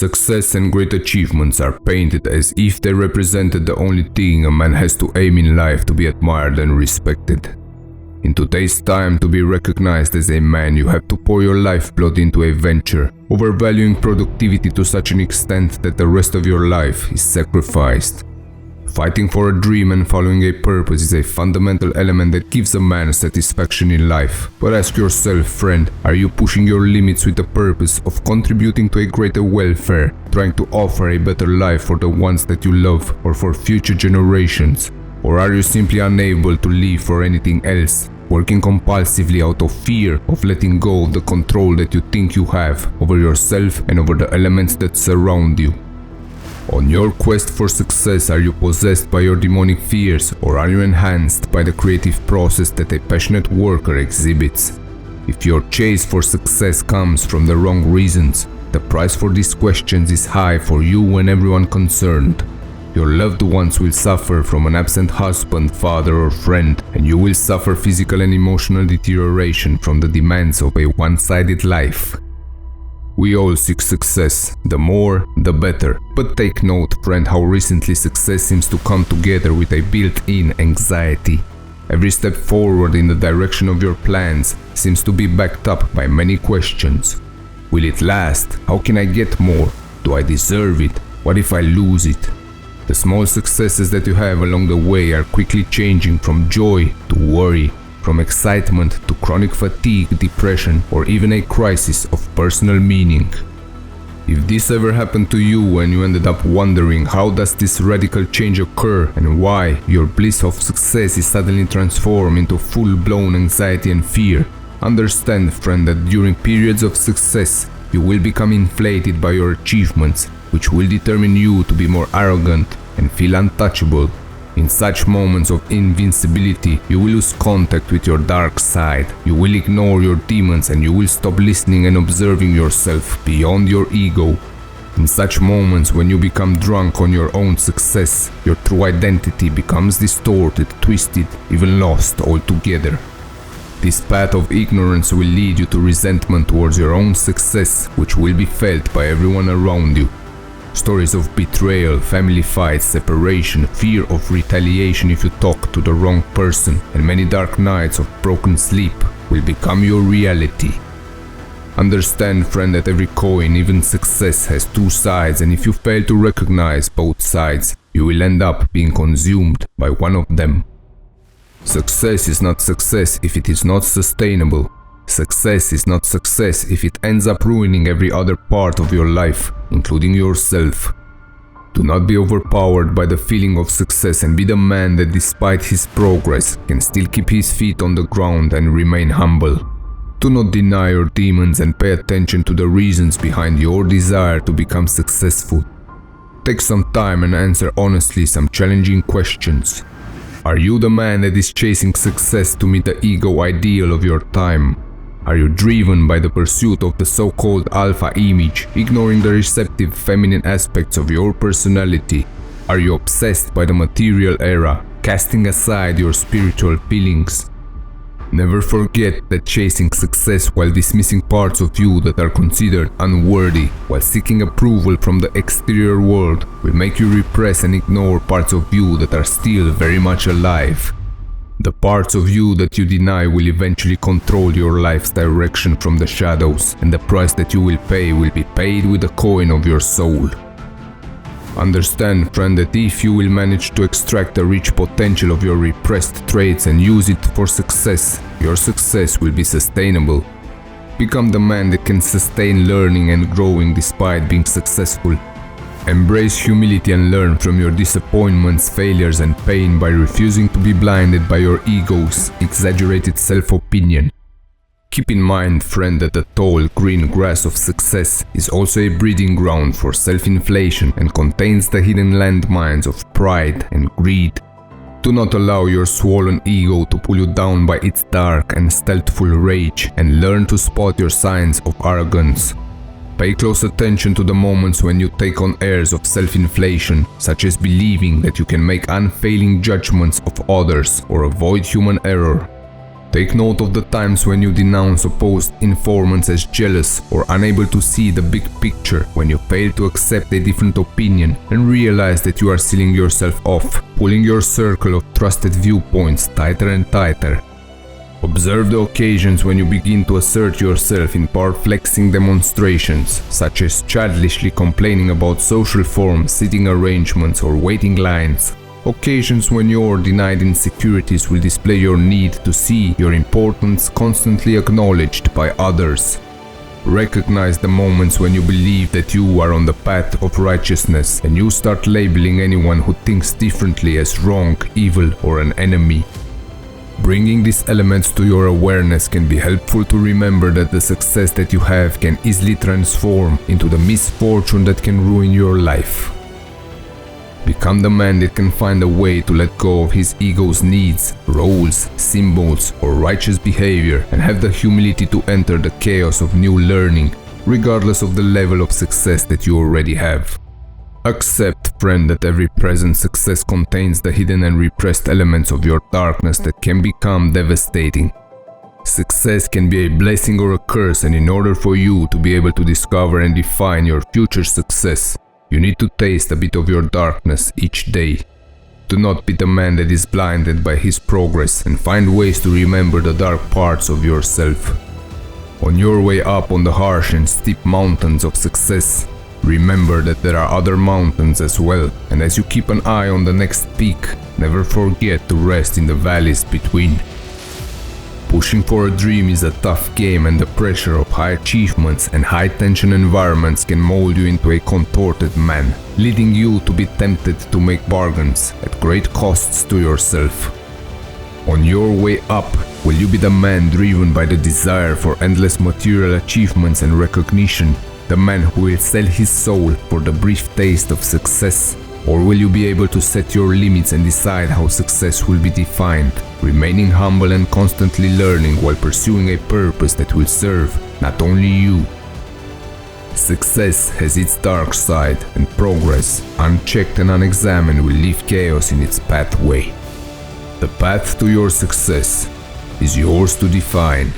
Success and great achievements are painted as if they represented the only thing a man has to aim in life to be admired and respected. In today's time, to be recognized as a man, you have to pour your lifeblood into a venture, overvaluing productivity to such an extent that the rest of your life is sacrificed. Fighting for a dream and following a purpose is a fundamental element that gives a man satisfaction in life. But ask yourself, friend, are you pushing your limits with the purpose of contributing to a greater welfare, trying to offer a better life for the ones that you love or for future generations? Or are you simply unable to live for anything else, working compulsively out of fear of letting go of the control that you think you have over yourself and over the elements that surround you? On your quest for success, are you possessed by your demonic fears, or are you enhanced by the creative process that a passionate worker exhibits? If your chase for success comes from the wrong reasons, the price for these questions is high for you and everyone concerned. Your loved ones will suffer from an absent husband, father, or friend, and you will suffer physical and emotional deterioration from the demands of a one-sided life. We all seek success, the more, the better. But take note, friend, how recently success seems to come together with a built-in anxiety. Every step forward in the direction of your plans seems to be backed up by many questions. Will it last? How can I get more? Do I deserve it? What if I lose it? The small successes that you have along the way are quickly changing from joy to worry, from excitement to chronic fatigue, depression, or even a crisis of personal meaning. If this ever happened to you and you ended up wondering how does this radical change occur and why your bliss of success is suddenly transformed into full-blown anxiety and fear, understand, friend, that during periods of success, you will become inflated by your achievements, which will determine you to be more arrogant and feel untouchable. In such moments of invincibility, you will lose contact with your dark side, you will ignore your demons, and you will stop listening and observing yourself beyond your ego. In such moments, when you become drunk on your own success, your true identity becomes distorted, twisted, even lost altogether. This path of ignorance will lead you to resentment towards your own success, which will be felt by everyone around you. Stories of betrayal, family fights, separation, fear of retaliation if you talk to the wrong person, and many dark nights of broken sleep will become your reality. Understand, friend, that every coin, even success, has two sides, and if you fail to recognize both sides, you will end up being consumed by one of them. Success is not success if it is not sustainable. Success is not success if it ends up ruining every other part of your life, including yourself. Do not be overpowered by the feeling of success and be the man that despite his progress can still keep his feet on the ground and remain humble. Do not deny your demons and pay attention to the reasons behind your desire to become successful. Take some time and answer honestly some challenging questions. Are you the man that is chasing success to meet the ego ideal of your time? Are you driven by the pursuit of the so-called alpha image, ignoring the receptive feminine aspects of your personality? Are you obsessed by the material era, casting aside your spiritual feelings? Never forget that chasing success while dismissing parts of you that are considered unworthy, while seeking approval from the exterior world, will make you repress and ignore parts of you that are still very much alive. The parts of you that you deny will eventually control your life's direction from the shadows, and the price that you will be paid with the coin of your soul. Understand, friend, that if you will manage to extract the rich potential of your repressed traits and use it for success, your success will be sustainable. Become the man that can sustain learning and growing despite being successful. Embrace humility and learn from your disappointments, failures, and pain by refusing to be blinded by your ego's exaggerated self-opinion. Keep in mind, friend, that the tall, green grass of success is also a breeding ground for self-inflation and contains the hidden landmines of pride and greed. Do not allow your swollen ego to pull you down by its dark and stealthful rage, and learn to spot your signs of arrogance. Pay close attention to the moments when you take on airs of self-inflation, such as believing that you can make unfailing judgments of others or avoid human error. Take note of the times when you denounce opposed informants as jealous or unable to see the big picture, when you fail to accept a different opinion and realize that you are sealing yourself off, pulling your circle of trusted viewpoints tighter and tighter. Observe the occasions when you begin to assert yourself in power-flexing demonstrations, such as childishly complaining about social forms, seating arrangements, or waiting lines. Occasions when your denied insecurities will display your need to see your importance constantly acknowledged by others. Recognize the moments when you believe that you are on the path of righteousness and you start labeling anyone who thinks differently as wrong, evil, or an enemy. Bringing these elements to your awareness can be helpful to remember that the success that you have can easily transform into the misfortune that can ruin your life. Become the man that can find a way to let go of his ego's needs, roles, symbols, or righteous behavior and have the humility to enter the chaos of new learning, regardless of the level of success that you already have. Accept, friend, that every present success contains the hidden and repressed elements of your darkness that can become devastating. Success can be a blessing or a curse, and in order for you to be able to discover and define your future success, you need to taste a bit of your darkness each day. Do not be the man that is blinded by his progress, and find ways to remember the dark parts of yourself. On your way up on the harsh and steep mountains of success, remember that there are other mountains as well, and as you keep an eye on the next peak, never forget to rest in the valleys between. Pushing for a dream is a tough game, and the pressure of high achievements and high-tension environments can mold you into a contorted man, leading you to be tempted to make bargains at great costs to yourself. On your way up, will you be the man driven by the desire for endless material achievements and recognition, the man who will sell his soul for the brief taste of success? Or will you be able to set your limits and decide how success will be defined, remaining humble and constantly learning while pursuing a purpose that will serve not only you? Success has its dark side, and progress, unchecked and unexamined, will leave chaos in its pathway. The path to your success is yours to define.